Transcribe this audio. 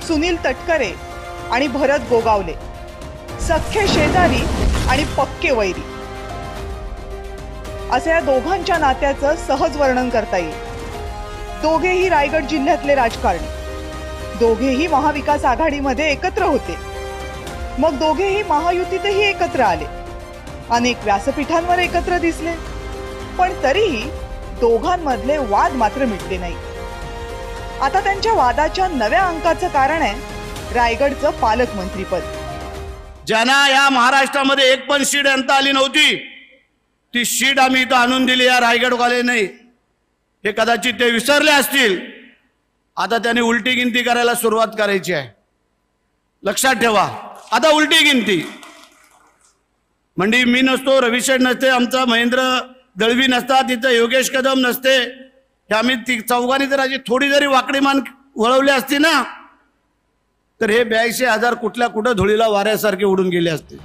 सुनील तटकरे आणि भरत गोगावले, सख्खे शेजारी आणि पक्के वैरी, असे या दोघांच्या नात्याचं सहज वर्णन करता येईल. दोघेही रायगड जिल्ह्यातले राजकारणी, दोघेही महाविकास आघाडीमध्ये एकत्र होते. मग दोघेही महायुतीतही एकत्र आले, अनेक व्यासपीठांवर एकत्र दिसले, पण तरीही दोघांमधले वाद मात्र मिटले नाही. आता त्यांच्या वादाच्या नव्या अंकाचं कारण आहे रायगडचं पालकमंत्रीपद. ज्यांना या महाराष्ट्रामध्ये एक पण सीट आणता आली नव्हती, ती सीट आम्ही इथं आणून दिली या रायगडवाले नाही. हे कदाचित ते विसरले असतील. आता त्यांनी उलटी गिनती करायला सुरुवात करायची आहे. लक्षात ठेवा, आता उलटी गिनती. म्हणजे मी नसतो, रविशेठ नसते, आमचा महेंद्र दळवी नसता, तिथं योगेश कदम नसते, हे आम्ही चौघांनी जर अशी थोडी जरी वाकडी मान वळवली असती ना, तर हे 82,000 कुठल्या कुठं धुळीला वाऱ्यासारखे उडून गेले असते.